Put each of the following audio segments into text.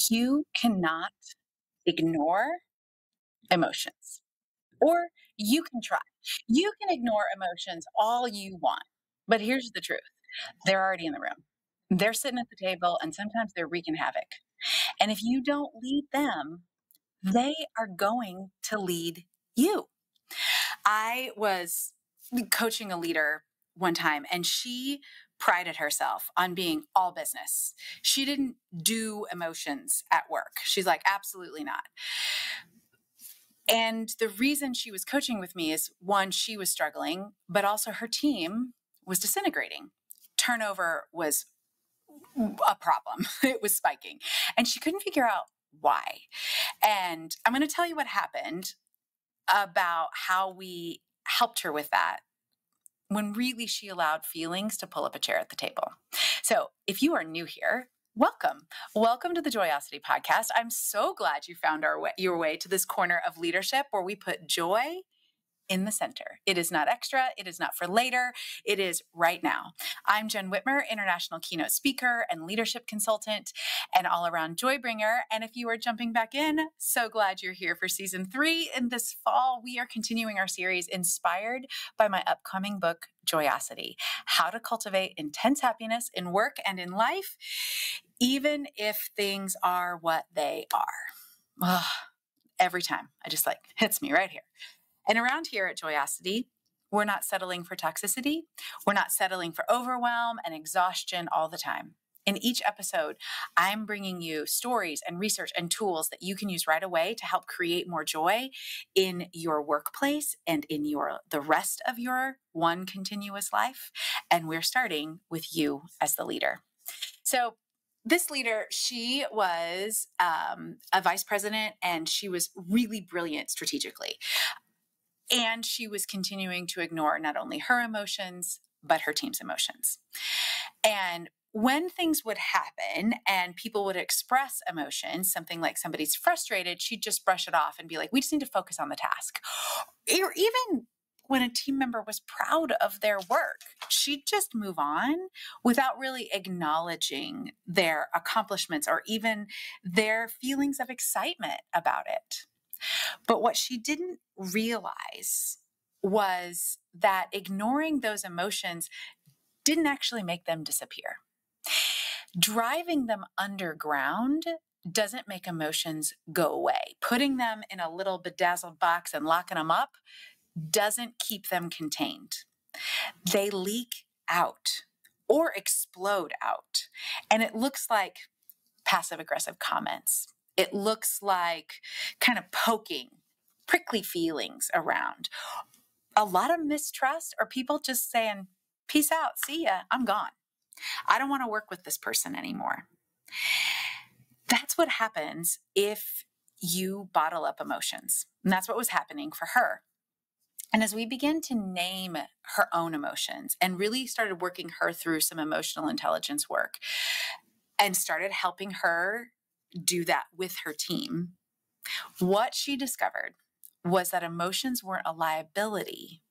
You cannot ignore emotions, or you can try. You can ignore emotions all you want. But here's the truth, they're already in the room. They're sitting at the table, and sometimes they're wreaking havoc. And if you don't lead them, they are going to lead you. I was coaching a leader one time, and she prided herself on being all business. She didn't do emotions at work. She's like, absolutely not. And the reason she was coaching with me is, one, she was struggling, but also her team was disintegrating. Turnover was a problem. It was spiking. And she couldn't figure out why. And I'm going to tell you what happened about how we helped her with that, when really she allowed feelings to pull up a chair at the table. So if you are new here, welcome. Welcome to the Joyosity Podcast. I'm so glad you found your way to this corner of leadership where we put joy in the center. It is not extra. It is not for later. It is right now. I'm Jenn Whitmer, international keynote speaker and leadership consultant and all-around joy bringer. And if you are jumping back in, so glad you're here for season 3. In this fall, we are continuing our series inspired by my upcoming book, Joyosity: How to Cultivate Intense Happiness in Work and in Life, even if things are what they are. Ugh, every time, I just hits me right here. And around here at Joyosity, we're not settling for toxicity. We're not settling for overwhelm and exhaustion all the time. In each episode, I'm bringing you stories and research and tools that you can use right away to help create more joy in your workplace and in the rest of your one continuous life. And we're starting with you as the leader. So this leader, she was a vice president, and she was really brilliant strategically. And she was continuing to ignore not only her emotions, but her team's emotions. And when things would happen and people would express emotions, something like somebody's frustrated, she'd just brush it off and be like, we just need to focus on the task. Or even when a team member was proud of their work, she'd just move on without really acknowledging their accomplishments or even their feelings of excitement about it. But what she didn't realize was that ignoring those emotions didn't actually make them disappear. Driving them underground doesn't make emotions go away. Putting them in a little bedazzled box and locking them up doesn't keep them contained. They leak out or explode out. And it looks like passive-aggressive comments. It looks like kind of poking, prickly feelings around. A lot of mistrust, or people just saying, peace out, see ya, I'm gone. I don't want to work with this person anymore. That's what happens if you bottle up emotions. And that's what was happening for her. And as we began to name her own emotions and really started working her through some emotional intelligence work and started helping her do that with her team, what she discovered was that emotions weren't a liability.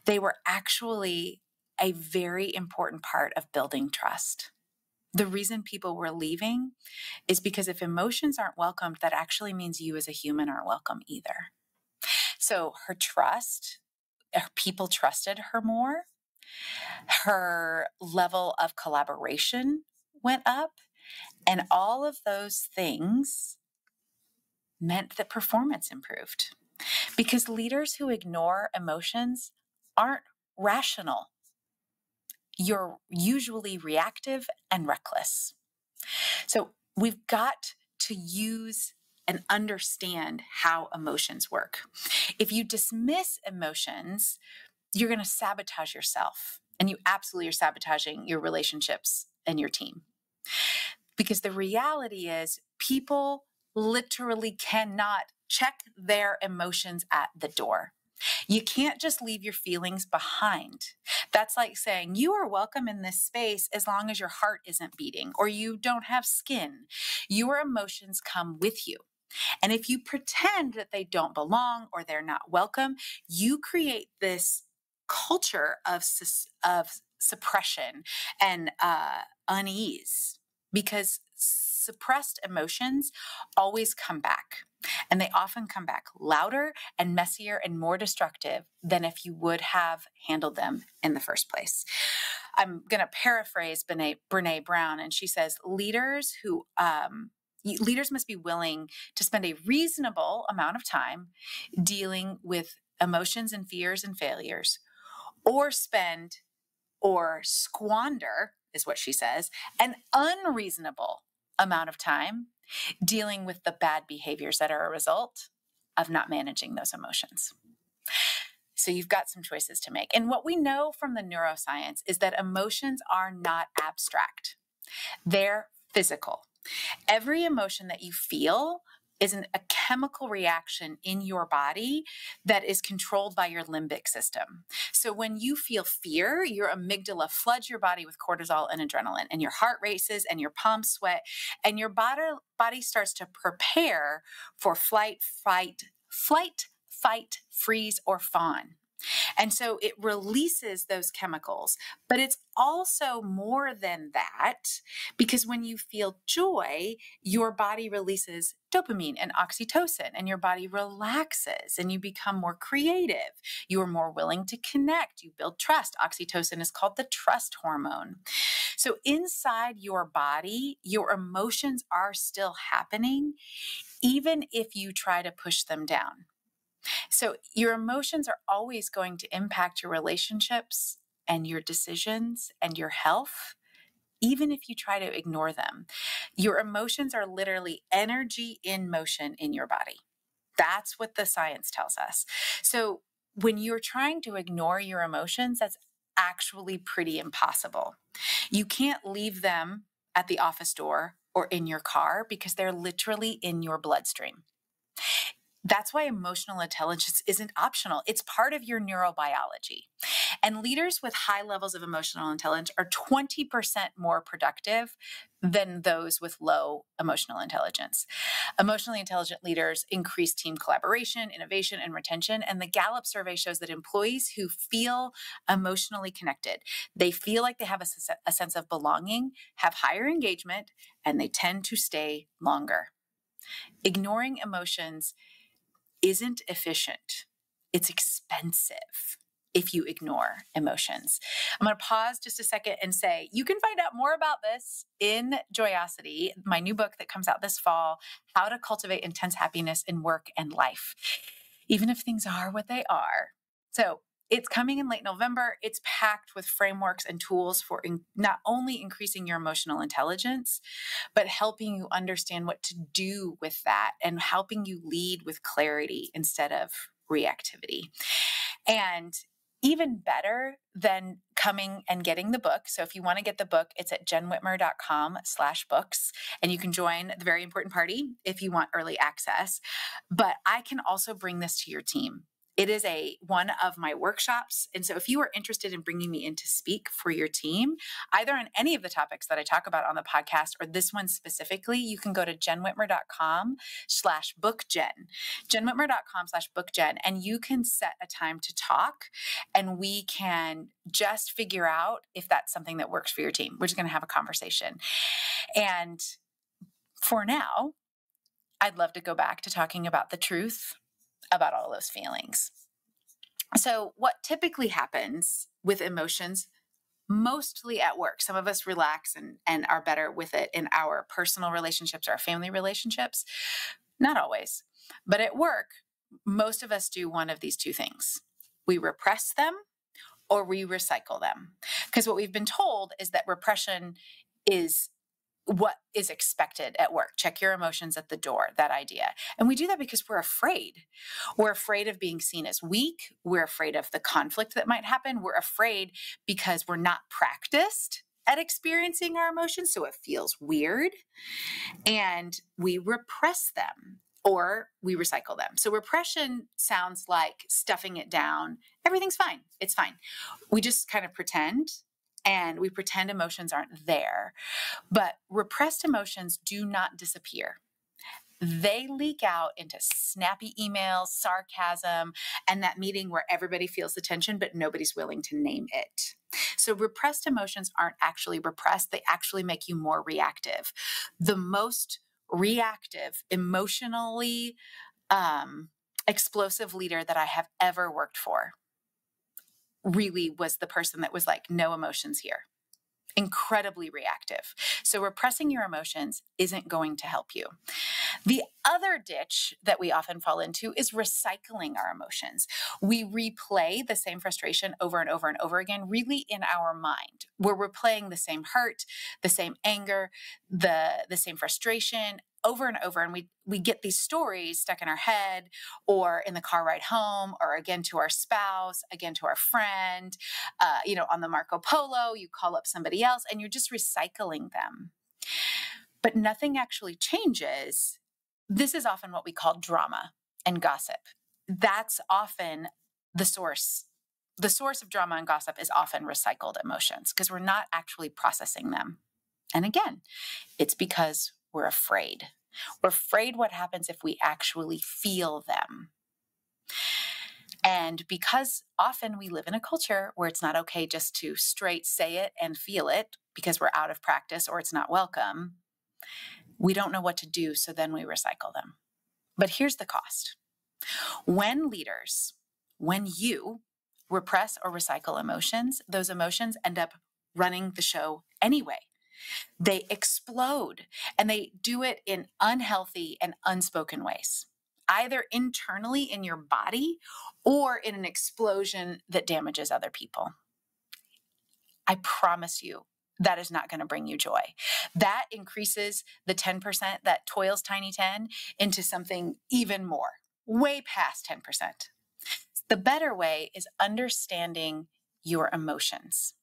They were actually a very important part of building trust. The reason people were leaving is because if emotions aren't welcomed, that actually means you as a human aren't welcome either. So her people trusted her more. Her level of collaboration went up. And all of those things meant that performance improved, because leaders who ignore emotions aren't rational. You're usually reactive and reckless. So we've got to use and understand how emotions work. If you dismiss emotions, you're going to sabotage yourself, and you absolutely are sabotaging your relationships and your team. Because the reality is, people literally cannot check their emotions at the door. You can't just leave your feelings behind. That's like saying you are welcome in this space as long as your heart isn't beating or you don't have skin. Your emotions come with you. And if you pretend that they don't belong or they're not welcome, you create this culture of suppression and unease, because suppressed emotions always come back. And they often come back louder and messier and more destructive than if you would have handled them in the first place. I'm going to paraphrase Brene Brown, and she says, leaders must be willing to spend a reasonable amount of time dealing with emotions and fears and failures, or squander, is what she says, an unreasonable amount of time dealing with the bad behaviors that are a result of not managing those emotions. So you've got some choices to make. And what we know from the neuroscience is that emotions are not abstract. They're physical. Every emotion that you feel is a chemical reaction in your body that is controlled by your limbic system. So when you feel fear, your amygdala floods your body with cortisol and adrenaline, and your heart races and your palms sweat, and your body starts to prepare for flight, fight, freeze, or fawn. And so it releases those chemicals, but it's also more than that, because when you feel joy, your body releases dopamine and oxytocin, and your body relaxes and you become more creative. You are more willing to connect. You build trust. Oxytocin is called the trust hormone. So inside your body, your emotions are still happening, even if you try to push them down. So your emotions are always going to impact your relationships and your decisions and your health, even if you try to ignore them. Your emotions are literally energy in motion in your body. That's what the science tells us. So when you're trying to ignore your emotions, that's actually pretty impossible. You can't leave them at the office door or in your car, because they're literally in your bloodstream. That's why emotional intelligence isn't optional. It's part of your neurobiology. And leaders with high levels of emotional intelligence are 20% more productive than those with low emotional intelligence. Emotionally intelligent leaders increase team collaboration, innovation, and retention. And the Gallup survey shows that employees who feel emotionally connected, they feel like they have a sense of belonging, have higher engagement, and they tend to stay longer. Ignoring emotions isn't efficient. It's expensive if you ignore emotions. I'm going to pause just a second and say, you can find out more about this in Joyosity, my new book that comes out this fall, How to Cultivate Intense Happiness in Work and Life, even if things are what they are. So it's coming in late November. It's packed with frameworks and tools for not only increasing your emotional intelligence, but helping you understand what to do with that and helping you lead with clarity instead of reactivity. And even better than coming and getting the book. So if you want to get the book, it's at jennwhitmer.com/books, and you can join the very important party if you want early access. But I can also bring this to your team. It is one of my workshops. And so if you are interested in bringing me in to speak for your team, either on any of the topics that I talk about on the podcast or this one specifically, you can go to jennwhitmer.com/bookjen, jennwhitmer.com/bookjen, and you can set a time to talk, and we can just figure out if that's something that works for your team. We're just going to have a conversation. And for now, I'd love to go back to talking about the truth about all those feelings. So what typically happens with emotions, mostly at work, some of us relax and are better with it in our personal relationships, our family relationships, not always, but at work, most of us do one of these two things. We repress them or we recycle them. Because what we've been told is that repression is what is expected at work. Check your emotions at the door, that idea. And we do that because we're afraid. We're afraid of being seen as weak. We're afraid of the conflict that might happen. We're afraid because we're not practiced at experiencing our emotions, so it feels weird. And we repress them or we recycle them. So repression sounds like stuffing it down. Everything's fine. It's fine. We just kind of pretend. And we pretend emotions aren't there. But repressed emotions do not disappear. they leak out into snappy emails, sarcasm, and that meeting where everybody feels the tension, but nobody's willing to name it. So repressed emotions aren't actually repressed. They actually make you more reactive. The most reactive, emotionally explosive leader that I have ever worked for really was the person that was like, no emotions here. Incredibly reactive. So repressing your emotions isn't going to help you. The other ditch that we often fall into is recycling our emotions. We replay the same frustration over and over and over again, really in our mind. We're replaying the same hurt, the same anger, the same frustration over and over. And we get these stories stuck in our head or in the car ride home, or again to our spouse, again to our friend, on the Marco Polo, you call up somebody else and you're just recycling them. But nothing actually changes. This is often what we call drama and gossip. That's often the source. The source of drama and gossip is often recycled emotions because we're not actually processing them. And again, it's because we're afraid. We're afraid what happens if we actually feel them. And because often we live in a culture where it's not okay just to straight say it and feel it because we're out of practice or it's not welcome, we don't know what to do, so then we recycle them. But here's the cost. When you repress or recycle emotions, those emotions end up running the show anyway. They explode, and they do it in unhealthy and unspoken ways, either internally in your body or in an explosion that damages other people. I promise you, that is not going to bring you joy. That increases the 10% that toils Tiny 10 into something even more, way past 10%. The better way is understanding your emotions.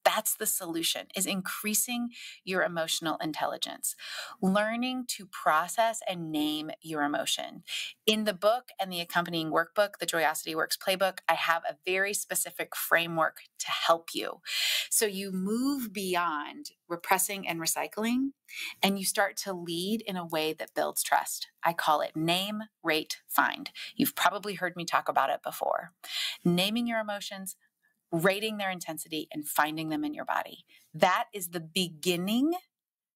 That's the solution, is increasing your emotional intelligence, learning to process and name your emotion. In the book and the accompanying workbook, the Joyosity Works Playbook, I have a very specific framework to help you. So you move beyond repressing and recycling, and you start to lead in a way that builds trust. I call it name, rate, find. You've probably heard me talk about it before. Naming your emotions, rating their intensity, and finding them in your body. That is the beginning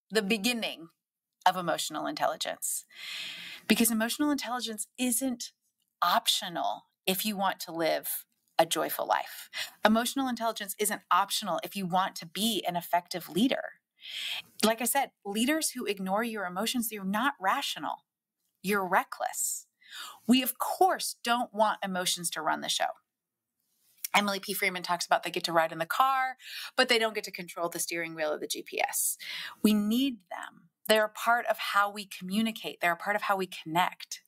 of emotional intelligence. Because emotional intelligence isn't optional if you want to live a joyful life. Emotional intelligence isn't optional if you want to be an effective leader. Like I said, leaders who ignore your emotions, you're not rational. You're reckless. We, of course, don't want emotions to run the show. Emily P. Freeman talks about they get to ride in the car, but they don't get to control the steering wheel of the GPS. We need them. They're a part of how we communicate. They're a part of how we connect.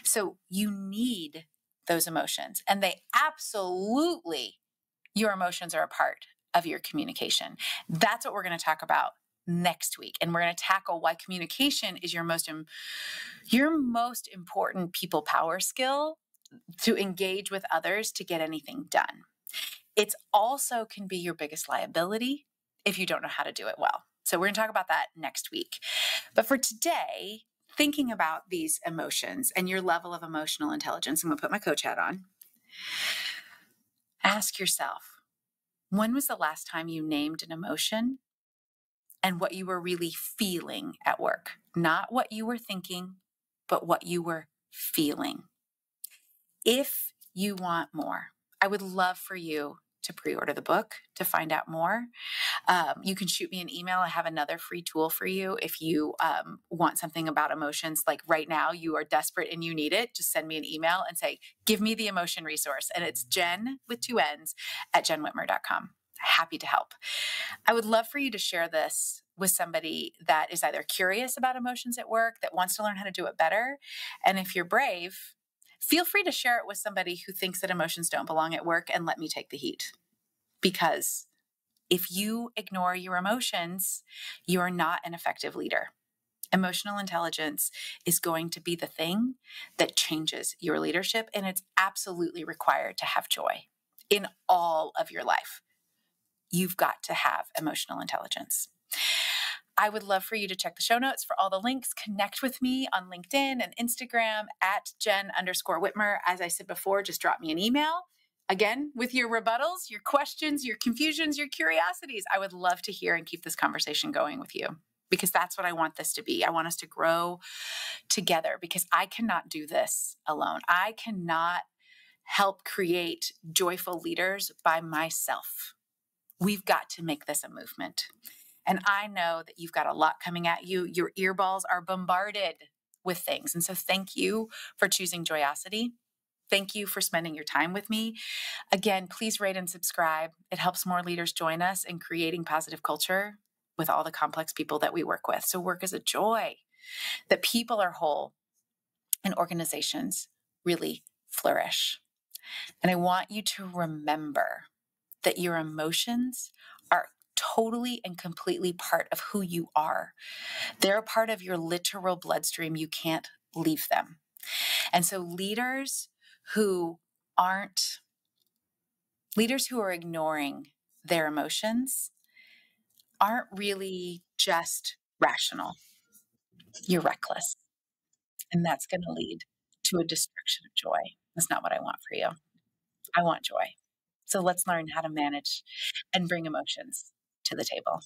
So you need those emotions. And your emotions are a part of your communication. That's what we're going to talk about next week. And we're going to tackle why communication is your most important people power skill to engage with others to get anything done. It's also can be your biggest liability if you don't know how to do it well. So we're going to talk about that next week. But for today, thinking about these emotions and your level of emotional intelligence, I'm going to put my coach hat on. Ask yourself, when was the last time you named an emotion and what you were really feeling at work? Not what you were thinking, but what you were feeling. If you want more, I would love for you to pre-order the book to find out more. You can shoot me an email. I have another free tool for you. If you want something about emotions, like right now you are desperate and you need it, just send me an email and say, give me the emotion resource. And it's Jenn with 2 N's at jennwhitmer.com. Happy to help. I would love for you to share this with somebody that is either curious about emotions at work, that wants to learn how to do it better. And if you're brave, feel free to share it with somebody who thinks that emotions don't belong at work, and let me take the heat. Because if you ignore your emotions, you are not an effective leader. Emotional intelligence is going to be the thing that changes your leadership, and it's absolutely required to have joy in all of your life. You've got to have emotional intelligence. I would love for you to check the show notes for all the links. Connect with me on LinkedIn and Instagram at Jenn_Whitmer. As I said before, just drop me an email. Again, with your rebuttals, your questions, your confusions, your curiosities. I would love to hear and keep this conversation going with you, because that's what I want this to be. I want us to grow together, because I cannot do this alone. I cannot help create joyful leaders by myself. We've got to make this a movement. And I know that you've got a lot coming at you. Your earballs are bombarded with things. And so thank you for choosing Joyosity. Thank you for spending your time with me. Again, please rate and subscribe. It helps more leaders join us in creating positive culture with all the complex people that we work with. So work is a joy, that people are whole and organizations really flourish. And I want you to remember that your emotions are totally and completely part of who you are. They're a part of your literal bloodstream. You can't leave them. And so leaders who are ignoring their emotions aren't really just rational. You're reckless. And that's going to lead to a destruction of joy. That's not what I want for you. I want joy. So let's learn how to manage and bring emotions to the table.